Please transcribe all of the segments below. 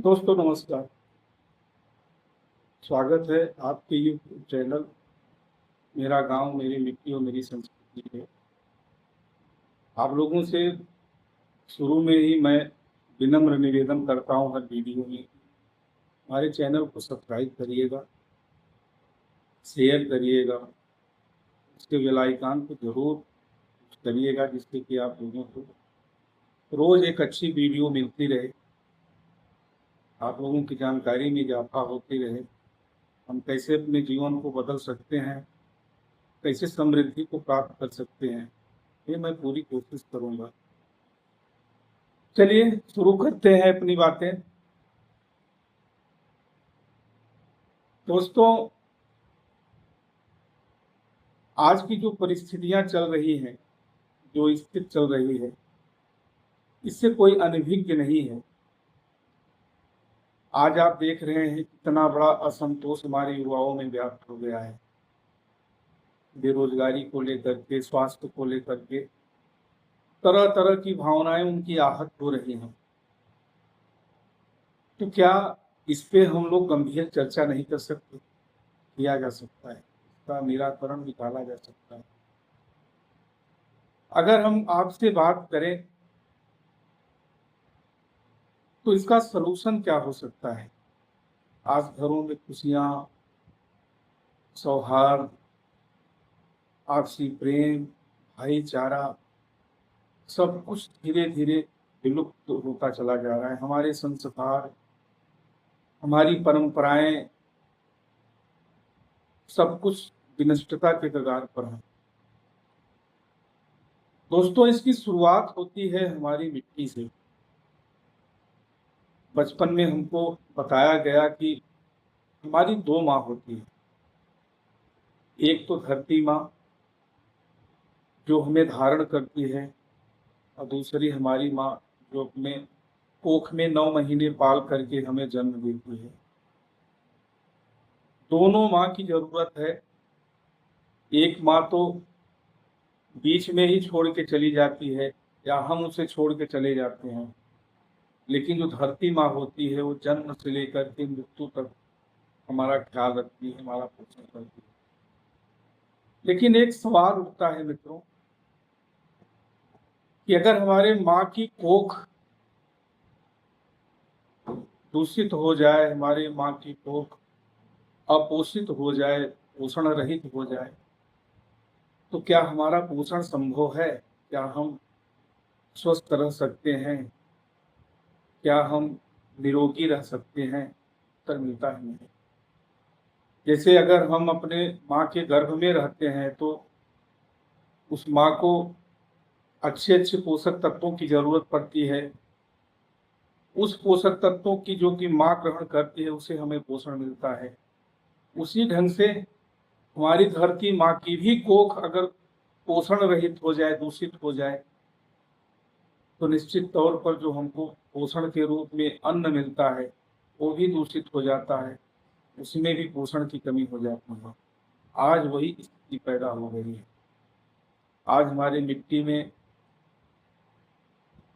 दोस्तों नमस्कार। स्वागत है आपके यूट्यूब चैनल मेरा गांव मेरी मिट्टी और मेरी संस्कृति में। आप लोगों से शुरू में ही मैं विनम्र निवेदन करता हूं हर वीडियो में हमारे चैनल को सब्सक्राइब करिएगा, शेयर करिएगा, उसके बेल आइकन को जरूर करिएगा जिससे कि आप लोगों को रोज एक अच्छी वीडियो मिलती रहे, आप लोगों की जानकारी में इजाफा होती रहे। हम कैसे अपने जीवन को बदल सकते हैं, कैसे समृद्धि को प्राप्त कर सकते हैं, ये मैं पूरी कोशिश करूंगा। चलिए शुरू करते हैं अपनी बातें। दोस्तों, आज की जो परिस्थितियां चल रही हैं, जो स्थिति चल रही है, इससे कोई अनभिज्ञ नहीं है। आज आप देख रहे हैं कितना बड़ा असंतोष हमारे युवाओं में व्याप्त हो गया है। बेरोजगारी को लेकर के, स्वास्थ्य को लेकर के तरह तरह की भावनाएं उनकी आहत हो रही हैं। तो क्या इस पे हम लोग गंभीर चर्चा नहीं कर सकते? किया जा सकता है, इसका निराकरण निकाला जा सकता है। अगर हम आपसे बात करें तो इसका सलूशन क्या हो सकता है? आज घरों में खुशियां, सौहार्द, आपसी प्रेम, भाईचारा सब कुछ धीरे धीरे विलुप्त होता चला जा रहा है। हमारे संस्कार, हमारी परंपराएं सब कुछ विनष्टता के कगार पर है। दोस्तों, इसकी शुरुआत होती है हमारी मिट्टी से। बचपन में हमको बताया गया कि हमारी दो माँ होती है, एक तो धरती माँ जो हमें धारण करती है, और दूसरी हमारी माँ जो अपने कोख में 9 महीने पाल करके हमें जन्म देती है। दोनों माँ की जरूरत है। एक माँ तो बीच में ही छोड़ के चली जाती है या हम उसे छोड़ के चले जाते हैं, लेकिन जो धरती माँ होती है वो जन्म से लेकर के मृत्यु तक हमारा ख्याल रखती है, हमारा पोषण करती है। लेकिन एक सवाल उठता है मित्रों कि अगर हमारे माँ की कोख दूषित हो जाए, हमारे माँ की कोख अपोषित हो जाए, पोषण रहित हो जाए, तो क्या हमारा पोषण संभव है? क्या हम स्वस्थ रह सकते हैं? क्या हम निरोगी रह सकते हैं? उत्तर मिलता ही नहीं। जैसे अगर हम अपने माँ के गर्भ में रहते हैं तो उस माँ को अच्छे अच्छे पोषक तत्वों की जरूरत पड़ती है। उस पोषक तत्वों की जो कि माँ ग्रहण करती है उसे हमें पोषण मिलता है। उसी ढंग से हमारी धरती माँ की भी कोख अगर पोषण रहित हो जाए, दूषित हो जाए, तो निश्चित तौर पर जो हमको पोषण के रूप में अन्न मिलता है वो भी दूषित हो जाता है, उसमें भी पोषण की कमी हो जाती है। आज वही स्थिति पैदा हो गई है। आज हमारी मिट्टी में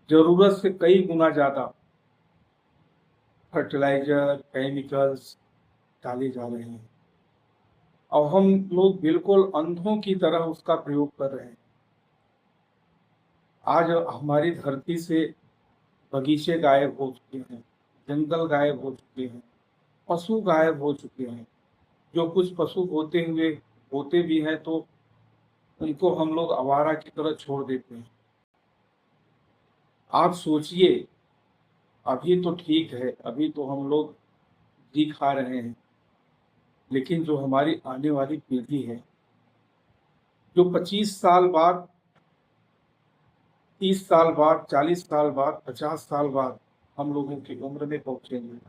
जरूरत से कई गुना ज्यादा फर्टिलाइजर, केमिकल्स डाले जा रहे हैं और हम लोग बिल्कुल अंधों की तरह उसका प्रयोग कर रहे हैं। आज हमारी धरती से बगीचे गायब हो चुके हैं, जंगल गायब हो चुके हैं, पशु गायब हो चुके हैं। जो कुछ पशु होते भी हैं तो उनको हम लोग आवारा की तरह छोड़ देते हैं। आप सोचिए, अभी तो ठीक है, अभी तो हम लोग जी खा रहे हैं, लेकिन जो हमारी आने वाली पीढ़ी है, जो 25 साल बाद, 30 साल बाद, 40 साल बाद, 50 साल बाद हम लोगों की उम्र में पहुंचेंगे,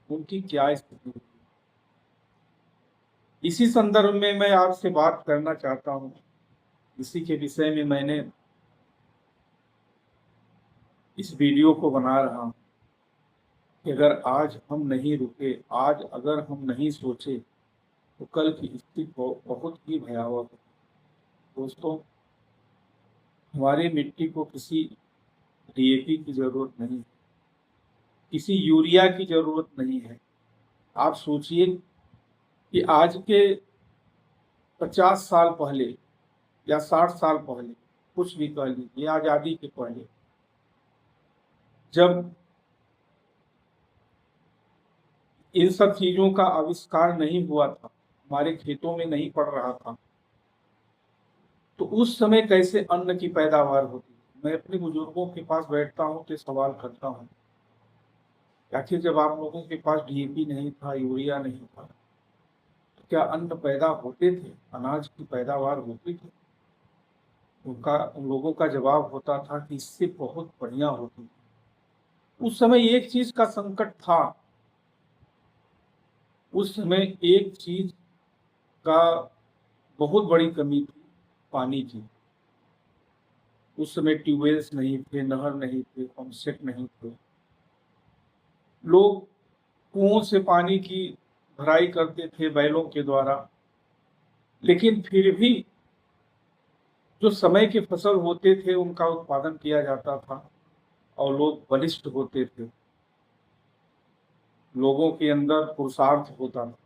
उनकी क्या स्थिति होगी? इसी संदर्भ में मैं आपसे बात करना चाहता हूं। इसी के विषय में मैंने इस वीडियो को बना रहा हूं कि अगर आज हम नहीं रुके, आज अगर हम नहीं सोचे, तो कल की स्थिति बहुत ही भयावह है। दोस्तों, हमारी मिट्टी को किसी डीएपी की जरूरत नहीं, किसी यूरिया की जरूरत नहीं है। आप सोचिए कि आज के 50 साल पहले या 60 साल पहले, कुछ भी कह लीजिए, आजादी के पहले, जब इन सब चीजों का आविष्कार नहीं हुआ था, हमारे खेतों में नहीं पड़ रहा था, तो उस समय कैसे अन्न की पैदावार होती। मैं अपने बुजुर्गों के पास बैठता हूँ तो सवाल करता हूँ, आखिर जब आप लोगों के पास डीएपी नहीं था, यूरिया नहीं था, तो क्या अन्न पैदा होते थे, अनाज की पैदावार होती थी? उन लोगों का जवाब होता था कि इससे बहुत बढ़िया होती थी। उस समय एक चीज का संकट था, उस समय एक चीज का बहुत बड़ी कमी थी, पानी की। उस समय ट्यूबवेल्स नहीं थे, नहर नहीं थे, पंप सेट नहीं थे। लोग कुओं से पानी की भराई करते थे बैलों के द्वारा, लेकिन फिर भी जो समय के फसल होते थे उनका उत्पादन किया जाता था और लोग बलिष्ठ होते थे, लोगों के अंदर पुरुषार्थ होता था।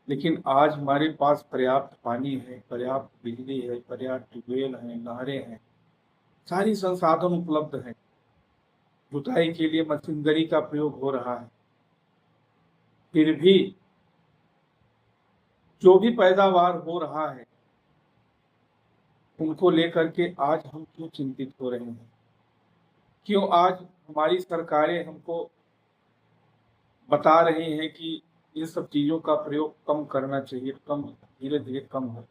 लेकिन आज हमारे पास पर्याप्त पानी है, पर्याप्त बिजली है, पर्याप्त ट्यूबवेल है, नहरें हैं, सारी संसाधन उपलब्ध हैं, जुताई के लिए मशीनरी का प्रयोग हो रहा है, फिर भी जो भी पैदावार हो रहा है उनको लेकर के आज हम क्यों चिंतित हो रहे हैं? क्यों आज हमारी सरकारें हमको बता रही हैं कि इन सब चीजों का प्रयोग कम करना चाहिए, कम, धीरे धीरे कम हो?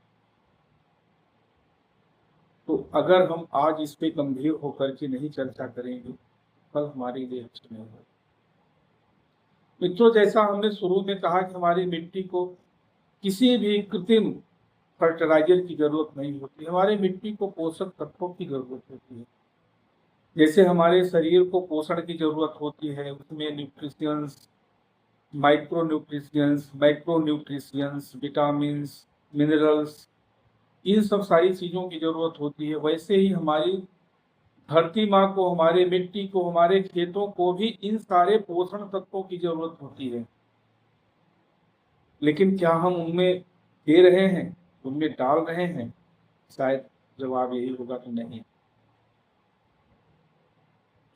तो अगर हम आज इस पे गंभीर होकर के नहीं चर्चा करेंगे, कल हमारे लिए अच्छा नहीं होगा। मित्रों, जैसा हमने शुरू में कहा कि हमारी मिट्टी को किसी भी कृत्रिम फर्टिलाइजर की जरूरत नहीं होती, हमारे मिट्टी को पोषक तत्वों की जरूरत होती है। जैसे हमारे शरीर को पोषण की जरूरत होती है, उसमें न्यूट्रिशियंस, माइक्रो न्यूट्रिशियंस, विटामिन्स, मिनरल्स, इन सब सारी चीजों की जरूरत होती है। वैसे ही हमारी धरती माँ को, हमारे मिट्टी को, हमारे खेतों को भी इन सारे पोषण तत्वों की जरूरत होती है। लेकिन क्या हम उनमें दे रहे हैं, उनमें डाल रहे हैं? शायद जवाब यही होगा कि नहीं।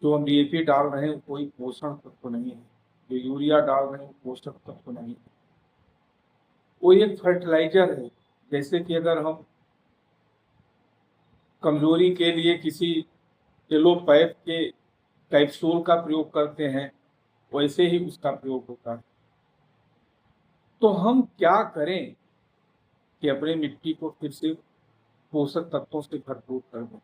जो हम डीएपी डाल रहे हैं कोई पोषण तत्व नहीं है, जो यूरिया डाल रहे हैं पोषक तत्व नहीं है, वो एक फर्टिलाइजर है। जैसे कि अगर हम कमजोरी के लिए किसी एलोपैथ के कैप्सूल का प्रयोग करते हैं, वैसे ही उसका प्रयोग होता है। तो हम क्या करें कि अपनी मिट्टी को फिर से पोषक तत्वों से भरपूर कर दें?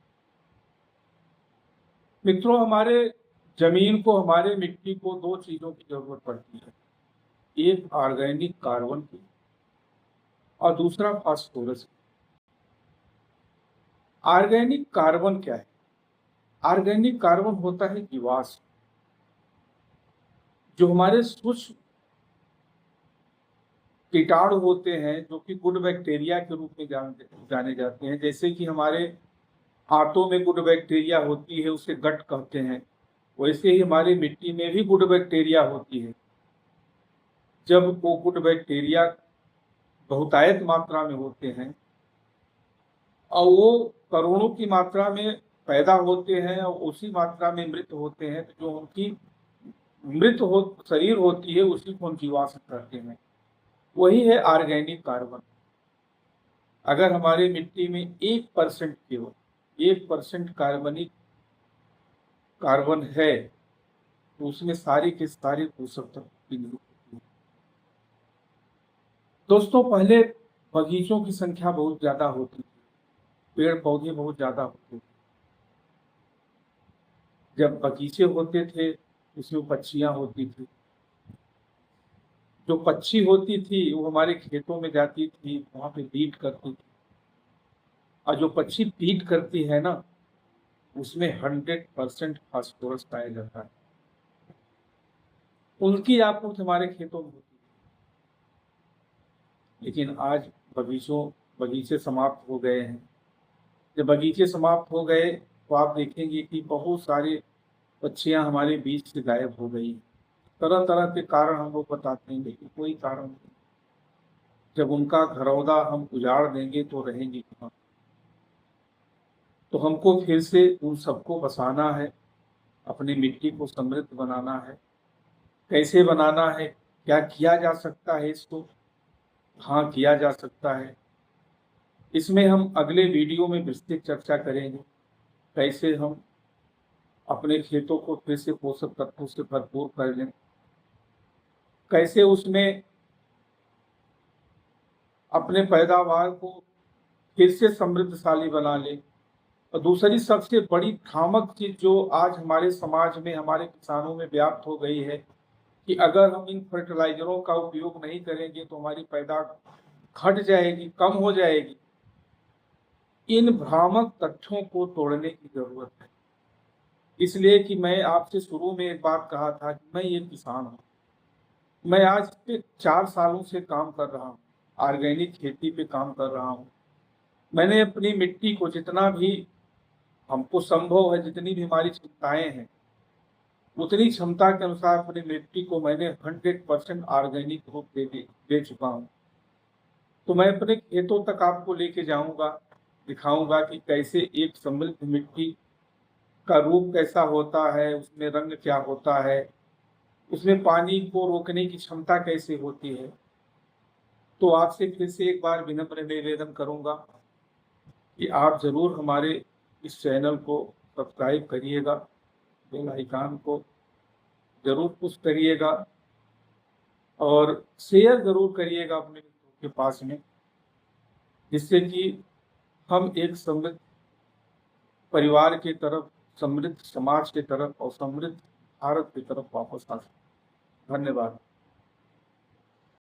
मित्रों, हमारे जमीन को, हमारे मिट्टी को दो चीजों की जरूरत पड़ती है, एक ऑर्गेनिक कार्बन की और दूसरा फास्फोरस। ऑर्गेनिक कार्बन क्या है? ऑर्गेनिक कार्बन होता है जीवाश्म, जो हमारे सूक्ष्म कीटाणु होते हैं, जो कि गुड बैक्टीरिया के रूप में जाने जाते हैं। जैसे कि हमारे आंतों में गुड बैक्टीरिया होती है, उसे गट कहते हैं, वैसे ही हमारी मिट्टी में भी गुड बैक्टीरिया होती है। जब वो गुड बैक्टीरिया बहुतायत मात्रा में होते हैं और वो करोड़ों की मात्रा में पैदा होते हैं और उसी मात्रा में मृत होते हैं, तो जो उनकी मृत हो शरीर होती है उसी को हम जीवाश्म कहते हैं। वही है ऑर्गेनिक कार्बन। अगर हमारे मिट्टी में 1% केवल 1% कार्बनिक कार्बन है, तो उसमें सारी के सारे पोषक तत्व मिले होते हैं। दोस्तों, पहले बगीचों की संख्या बहुत ज्यादा होती थी, पेड़ पौधे बहुत ज्यादा होते थे। जब बगीचे होते थे उसमें पक्षियां होती थी, जो पक्षी होती थी वो हमारे खेतों में जाती थी, वहां पे बीट करती थी, और जो पक्षी बीट करती है ना, उसमें 100% फास्फोरस पाया जाता है। उनकी आपूर्ति हमारे खेतों में होती है। लेकिन आज बगीचे समाप्त हो गए हैं। जब बगीचे समाप्त हो गए तो आप देखेंगे कि बहुत सारे पक्षियां हमारे बीच से गायब हो गई। तरह तरह के कारण हम लोग बताते हैं, लेकिन कोई कारण नहीं। जब उनका घरौंदा हम उजाड़ देंगे तो रहेंगे कहाँ। तो हमको फिर से उन सबको बसाना है, अपनी मिट्टी को समृद्ध बनाना है। कैसे बनाना है, क्या किया जा सकता है इसको? हाँ, किया जा सकता है। इसमें हम अगले वीडियो में विस्तृत चर्चा करेंगे, कैसे हम अपने खेतों को फिर से पोषक तत्वों से भरपूर कर लें, कैसे उसमें अपने पैदावार को फिर से समृद्धशाली बना लें। और दूसरी सबसे बड़ी भ्रामक चीज जो आज हमारे समाज में, हमारे किसानों में व्याप्त हो गई है कि अगर हम इन फर्टिलाइजरों का उपयोग नहीं करेंगे तो हमारी पैदावार घट जाएगी, कम हो जाएगी। इन भ्रामक तथ्यों को तोड़ने की जरूरत है। इसलिए कि मैं आपसे शुरू में एक बात कहा था कि मैं ये किसान हूँ। मैं आज पे 4 सालों से काम कर रहा हूँ, ऑर्गेनिक खेती पे काम कर रहा हूँ। मैंने अपनी मिट्टी को जितना भी हमको संभव है, जितनी भी हमारी क्षमताएं हैं, उतनी क्षमता के अनुसार अपनी मिट्टी को मैंने 100% ऑर्गेनिक रूप दे चुका हूँ। तो मैं अपने खेतों तक आपको लेके जाऊंगा, दिखाऊंगा कि कैसे एक समृद्ध मिट्टी का रूप कैसा होता है, उसमें रंग क्या होता है, उसमें पानी को रोकने की क्षमता कैसे होती है। तो आपसे फिर से एक बार विनम्र निवेदन करूंगा कि आप जरूर हमारे इस चैनल को सब्सक्राइब करिएगा, बेल आइकन को जरूर पुश करिएगा और शेयर जरूर करिएगा अपने मित्रों के पास में, जिससे कि हम एक समृद्ध परिवार की तरफ, समृद्ध समाज की तरफ और समृद्ध भारत की तरफ वापस आ सकें। धन्यवाद।